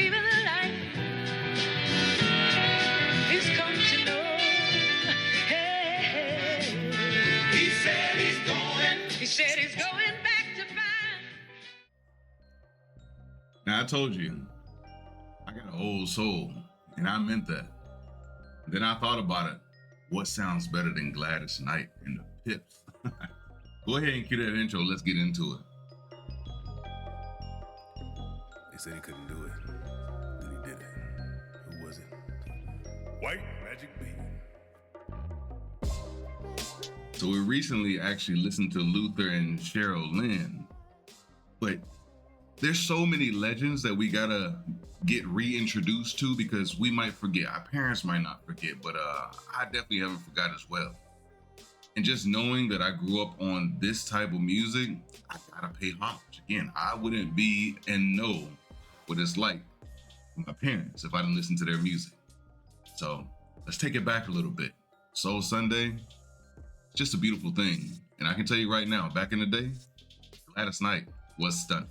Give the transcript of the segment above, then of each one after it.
leaving the light. He's come to know. Hey, hey. He said he's going. He said he's going back to find. Now I told you, I got an old soul, and I meant that. Then I thought about it. What sounds better than Gladys Knight and the Pips? Go ahead and cue that intro. Let's get into it. They said he couldn't do it. Then he did it. Who was it? White Magic Bean. So we recently actually listened to Luther and Cheryl Lynn, but there's so many legends that we gotta get reintroduced to because we might forget. Our parents might not forget, but I definitely haven't forgot as well. And just knowing that I grew up on this type of music, I gotta pay homage. Again, I wouldn't be and know what it's like for my parents if I didn't listen to their music. So let's take it back a little bit. Soul Sunday, it's just a beautiful thing. And I can tell you right now, back in the day, Gladys Knight was stunning.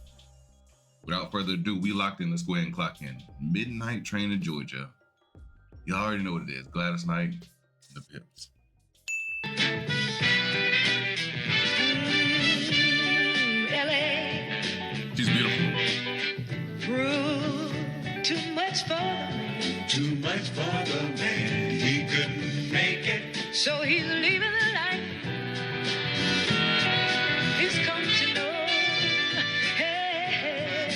Without further ado, we locked in. Let's go ahead and clock in. Midnight Train to Georgia. You already know what it is. Gladys Knight, the Pips. L.A. She's beautiful. Proved too much for the man. Too much for the man. He couldn't make it. So he's leaving the light. He's come to know. Hey, hey.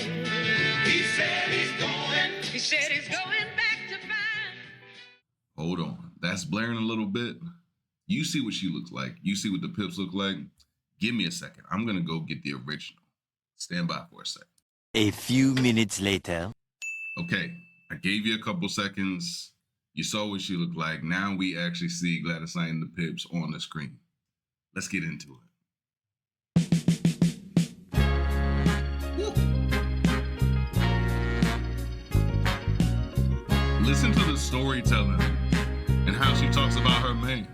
He said he's going. He said he's going back to find. Hold on. That's blaring a little bit. You see what she looks like. You see what the Pips look like. Give me a second. I'm going to go get the original. Stand by for a second. A few minutes later. Okay. I gave you a couple seconds. You saw what she looked like. Now we actually see Gladys Knight and the Pips on the screen. Let's get into it. Woo. Listen to the storytelling and how she talks about her man.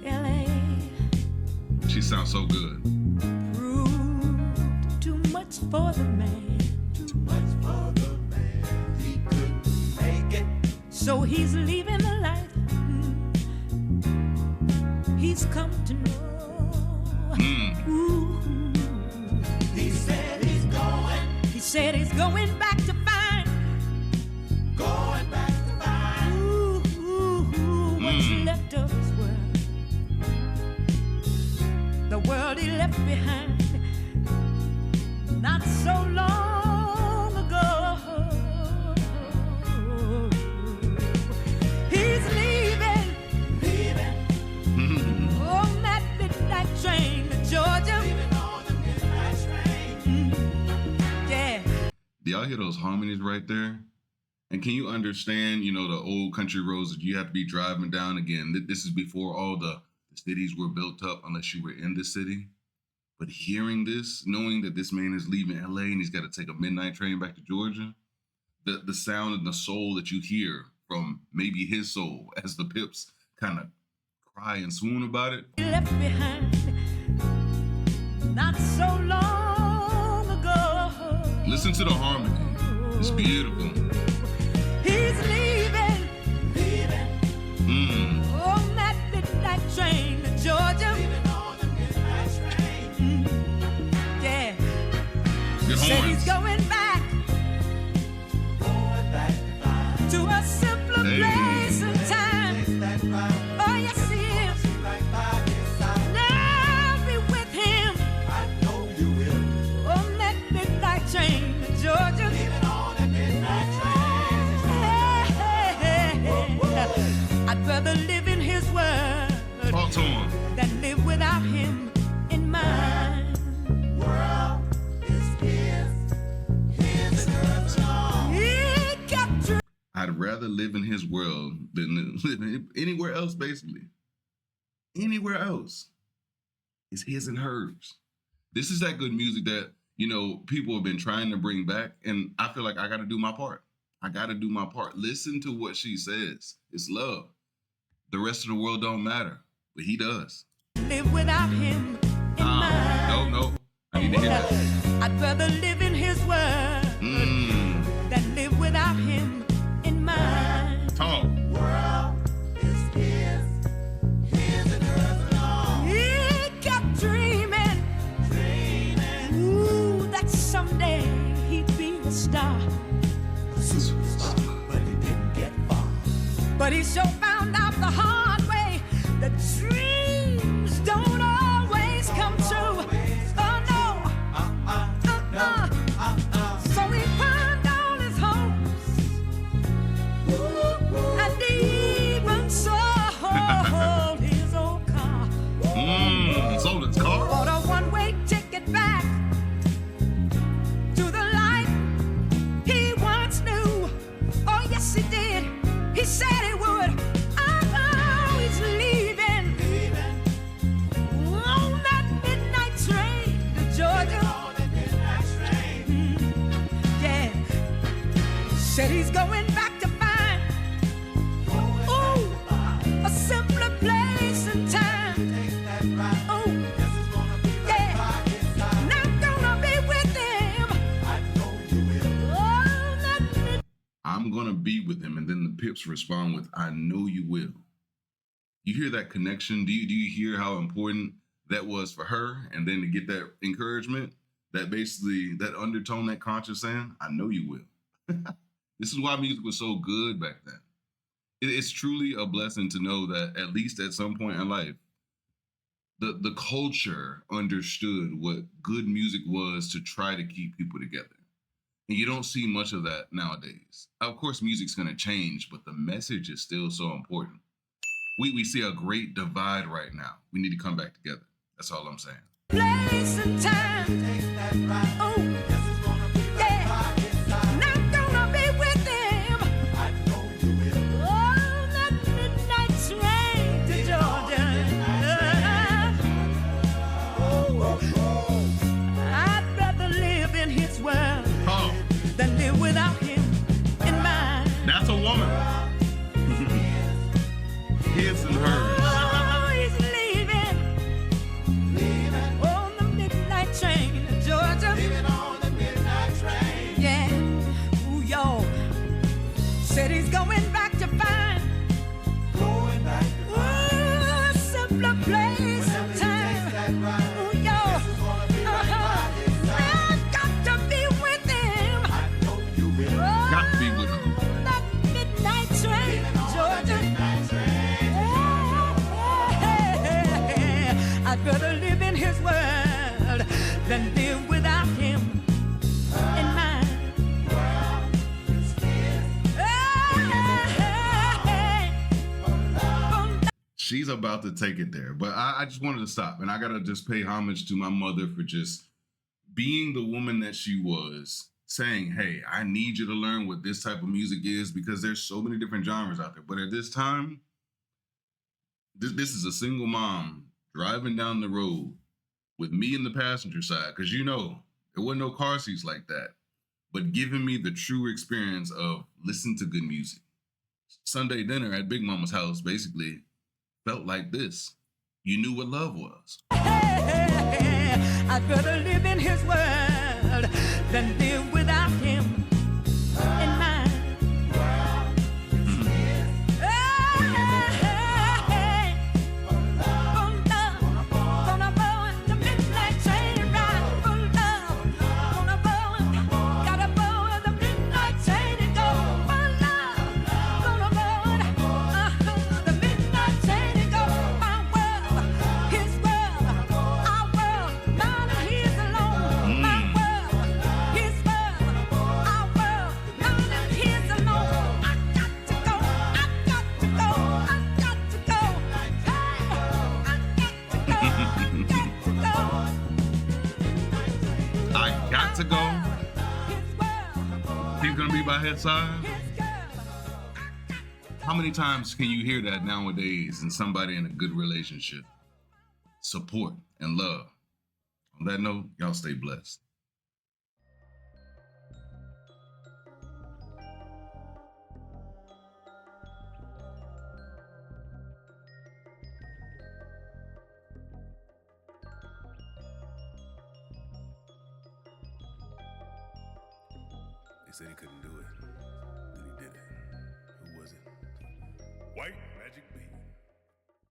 L.A. She sounds so good. Proved too much for the man. Too much for the man. He couldn't make it. So he's leaving the life. He's come to know. Ooh. He said he's going. He said he's going back to find. Going back to find. What's left of his world. The world he left behind. Not so long ago. He's leaving. On that midnight train to Georgia. Leaving on the midnight train. Yeah. Do y'all hear those harmonies right there? And can you understand, you know, the old country roads that you have to be driving down again? This is before all the cities were built up, unless you were in the city. But hearing this, knowing that this man is leaving LA and he's got to take a midnight train back to Georgia, the sound and the soul that you hear from maybe his soul as the Pips kind of cry and swoon about it. He left behind. Not so long ago. Listen to the harmony. It's beautiful. He's leaving. On that midnight train to Georgia. Leaving on the midnight train. Yeah. Good Said he's horns. going back Going back to find. to a simpler Hey. place and time. Is that right? Oh, yes, he is. See right by his side. Now be with him I know you will. on that midnight train to Georgia. Leaving on the midnight train. I'd rather live in his world Talk to him. than live without him in mine. World is his and hers alone. He kept I'd rather live in his world than live anywhere else, basically. Anywhere else. It's his and hers. This is that good music that, you know, people have been trying to bring back, and I feel like I got to do my part. I got to do my part. Listen to what she says. It's love. The rest of the world don't matter, but he does. live without him in mine. No. I need to hear that. I'd rather live in his world superstar. But he didn't get far. But he sure found out the hard way that dreams don't always come true. Oh no. So he pawned all his hopes and even sold his old car. Sold his car? Bought a one-way ticket back to the life he once knew. Oh yes he did. He said he would. Oh, he's leaving on that midnight train to Georgia. Yeah. Said he's going back to find a simpler place and time. Oh, yeah. Not gonna be with him. Oh, that midnight. I'm gonna be with him, and then the Pips respond with, I know you will. You hear that connection? Do you hear how important that was for her? And then to get that encouragement, that basically, that undertone, that conscious saying, I know you will. This is why music was so good back then. It's truly a blessing to know that at least at some point in life, the culture understood what good music was to try to keep people together. And you don't see much of that nowadays. Of course, music's gonna change, but the message is still so important. We see a great divide right now. We need to come back together. That's all I'm saying. Place and time. Oh, yeah. Not gonna be with him. Oh, that midnight train to Georgia. I'd rather live in his world Oh, than live without him in mine. that's a woman. His and hers. Oh, he's leaving on the midnight train to Georgia. Yeah. Ooh, yo. Said he's going back to find a simpler place and time. Ooh, yo. I've got to be with him. Got to be with him. That midnight train to Georgia. I'd rather live in his world than live without him in mine. She's about to take it there, but I just wanted to stop, and I gotta just pay homage to my mother for just being the woman that she was, saying, hey, I need you to learn what this type of music is because there's so many different genres out there. But at this time, this is a single mom driving down the road with me in the passenger side, because there wasn't no car seats like that, but giving me the true experience of listening to good music. Sunday dinner at Big Mama's house basically felt like this. You knew what love was. I'd rather live in his world than live without him in mine. To go. He's gonna be by his side. How many times can you hear that nowadays in somebody in a good relationship? Support and love. On that note, y'all stay blessed. They said he couldn't do it. Then he did it. Who was it? White Magic Bean.